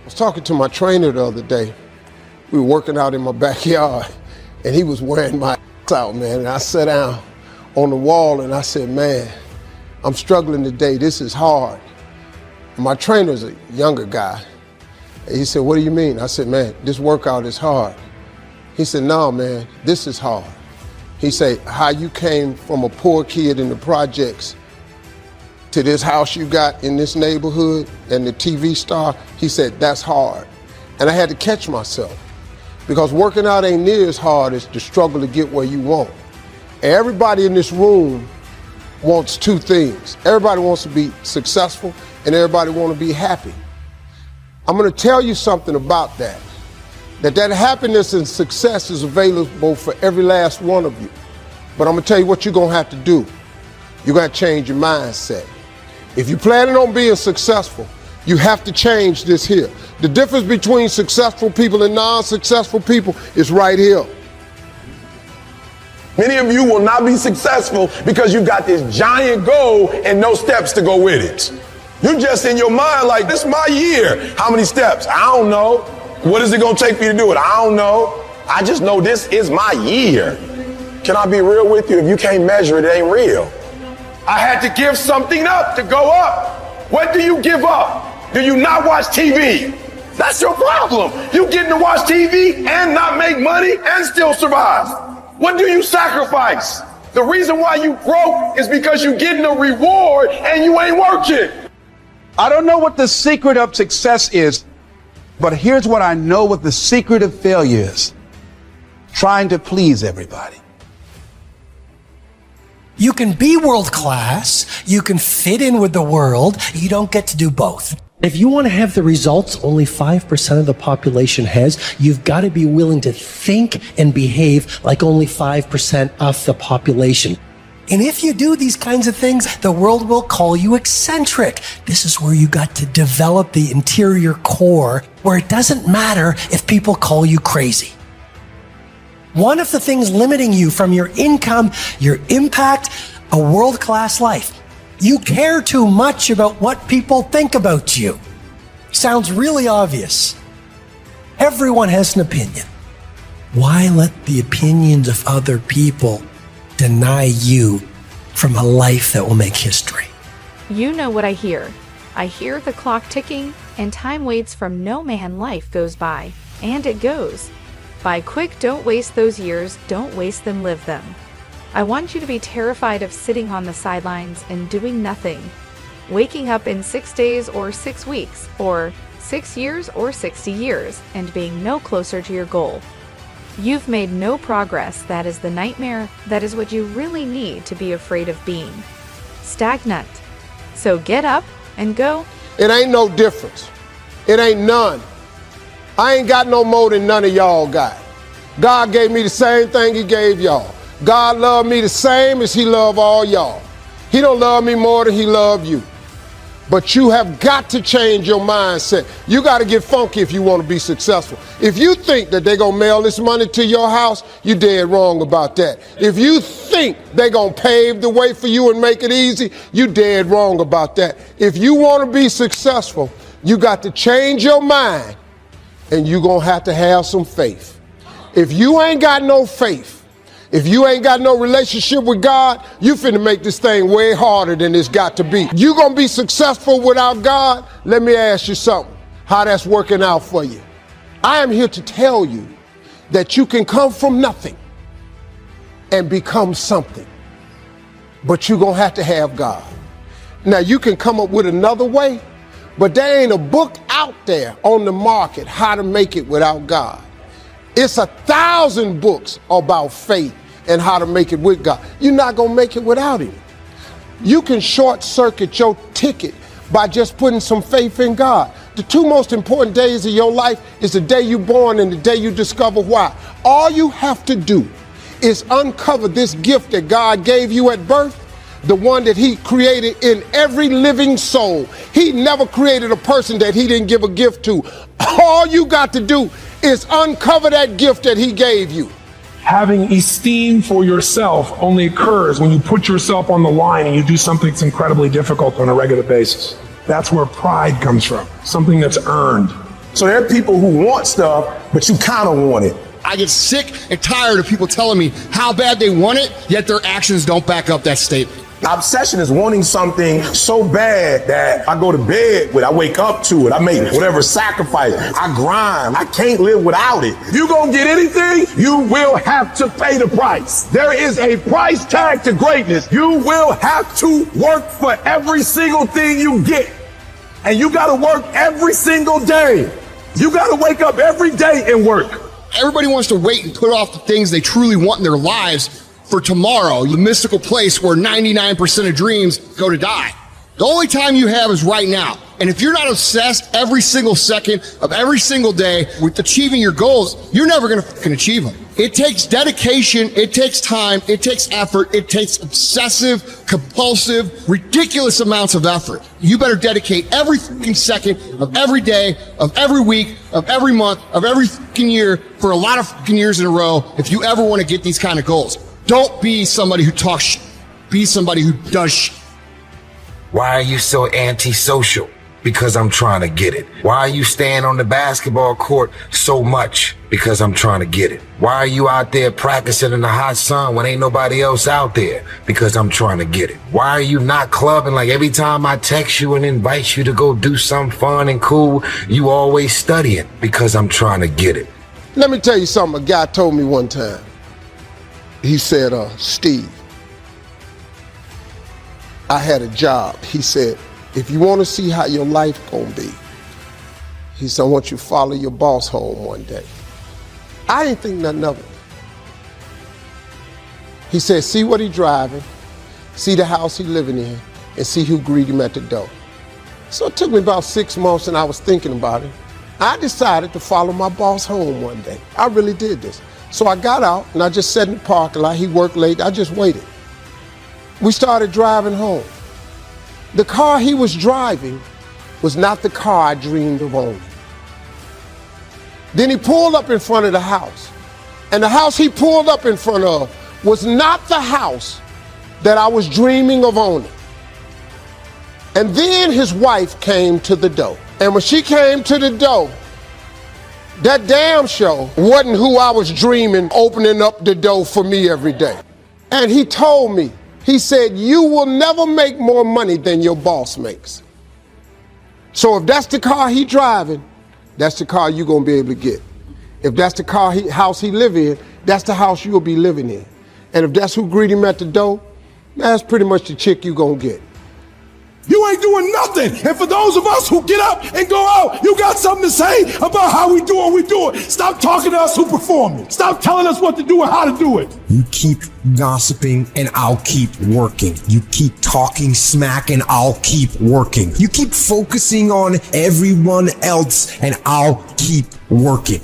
I was talking to my trainer the other day. We were working out in my backyard, and he was wearing my out, man. And I sat down on the wall, and I said, man, I'm struggling today. This is hard. My trainer's a younger guy. He said, what do you mean? I said, man, this workout is hard. He said, no, man, this is hard. He said, how you came from a poor kid in the projects to this house you got in this neighborhood and the TV star, he said, that's hard. And I had to catch myself because working out ain't near as hard as the struggle to get where you want. Everybody in this room wants two things. Everybody wants to be successful and everybody wants to be happy. I'm going to tell you something about that. That happiness and success is available for every last one of you. But I'm going to tell you what you're going to have to do. You're going to change your mindset. If you're planning on being successful, you have to change this here. The difference between successful people and non-successful people is right here. Many of you will not be successful because you've got this giant goal and no steps to go with it. You're just in your mind like, this is my year. How many steps? I don't know. What is it going to take for you to do it? I don't know. I just know this is my year. Can I be real with you? If you can't measure it, it ain't real. I had to give something up to go up. What do you give up? Do you not watch TV? That's your problem. You getting to watch TV and not make money and still survive. What do you sacrifice? The reason why you broke is because you getting a reward and you ain't working. I don't know what the secret of success is, but here's what I know what the secret of failure is. Trying to please everybody. You can be world class, you can fit in with the world, you don't get to do both. If you want to have the results only 5% of the population has, you've got to be willing to think and behave like only 5% of the population. And if you do these kinds of things, the world will call you eccentric. This is where you got to develop the interior core where it doesn't matter if people call you crazy. One of the things limiting you from your income, your impact, a world-class life. You care too much about what people think about you. Sounds really obvious. Everyone has an opinion. Why let the opinions of other people deny you from a life that will make history? You know what I hear. I hear the clock ticking, and time waits from no man. Life goes by, and it goes by quick. Don't waste those years. Don't waste them, live them. I want you to be terrified of sitting on the sidelines and doing nothing. Waking up in 6 days or 6 weeks, or 6 years or 60 years, and being no closer to your goal. You've made no progress. That is the nightmare. That is what you really need to be afraid of being. Stagnant. So get up and go. It ain't no difference. It ain't none. I ain't got no more than none of y'all got. God gave me the same thing he gave y'all. God loved me the same as he loved all y'all. He don't love me more than he loved you. But you have got to change your mindset. You got to get funky if you want to be successful. If you think that they're going to mail this money to your house, you're dead wrong about that. If you think they're going to pave the way for you and make it easy, you're dead wrong about that. If you want to be successful, you got to change your mind, and you're going to have some faith. If you ain't got no faith, if you ain't got no relationship with God, you finna make this thing way harder than it's got to be. You gonna be successful without God? Let me ask you something, how that's working out for you. I am here to tell you that you can come from nothing and become something, but you're gonna have to have God. Now you can come up with another way, but there ain't a book out there on the market how to make it without God. It's 1,000 books about faith and how to make it with God. You're not going to make it without him. You can short circuit your ticket by just putting some faith in God. The two most important days of your life is the day you're born and the day you discover why. All you have to do is uncover this gift that God gave you at birth, the one that he created in every living soul. He never created a person that he didn't give a gift to. All you got to do is uncover that gift that he gave you. Having esteem for yourself only occurs when you put yourself on the line and you do something that's incredibly difficult on a regular basis. That's where pride comes from, something that's earned. So there are people who want stuff, but you kind of want it. I get sick and tired of people telling me how bad they want it, yet their actions don't back up that statement. Obsession is wanting something so bad that I go to bed with, I wake up to it, I make whatever sacrifice, I grind, I can't live without it. If you gonna get anything, you will have to pay the price. There is a price tag to greatness. You will have to work for every single thing you get. And you gotta work every single day. You gotta wake up every day and work. Everybody wants to wait and put off the things they truly want in their lives for tomorrow, the mystical place where 99% of dreams go to die. The only time you have is right now. And if you're not obsessed every single second of every single day with achieving your goals, you're never going to achieve them. It takes dedication, it takes time, it takes effort, it takes obsessive, compulsive, ridiculous amounts of effort. You better dedicate every fucking second of every day, of every week, of every month, of every fucking year for a lot of fucking years in a row if you ever want to get these kind of goals. Don't be somebody who talks shit. Be somebody who does shit. Why are you so antisocial? Because I'm trying to get it. Why are you staying on the basketball court so much? Because I'm trying to get it. Why are you out there practicing in the hot sun when ain't nobody else out there? Because I'm trying to get it. Why are you not clubbing like every time I text you and invite you to go do something fun and cool, you always studying? Because I'm trying to get it. Let me tell you something a guy told me one time. He said, Steve, I had a job. He said, if you want to see how your life gonna be, he said, I want you to follow your boss home one day. I didn't think nothing of it. He said, see what he driving, see the house he living in, and see who greet him at the door. So it took me about 6 months and I was thinking about it. I decided to follow my boss home one day. I really did this. So I got out and I just sat in the parking lot. He worked late. I just waited. We started driving home. The car he was driving was not the car I dreamed of owning. Then he pulled up in front of the house. And the house he pulled up in front of was not the house that I was dreaming of owning. And then his wife came to the door. And when she came to the door, that damn show wasn't who I was dreaming opening up the door for me every day. And he told me, he said, you will never make more money than your boss makes. So if that's the car he driving, that's the car you're gonna be able to get. If that's the house he live in, that's the house you'll be living in. And if that's who greet him at the door, that's pretty much the chick you gonna get. You ain't doing nothing. And for those of us who get up and go out, you got something to say about how we do what we do it. Stop talking to us who perform it. Stop telling us what to do and how to do it. You keep gossiping and I'll keep working. You keep talking smack and I'll keep working. You keep focusing on everyone else and I'll keep working.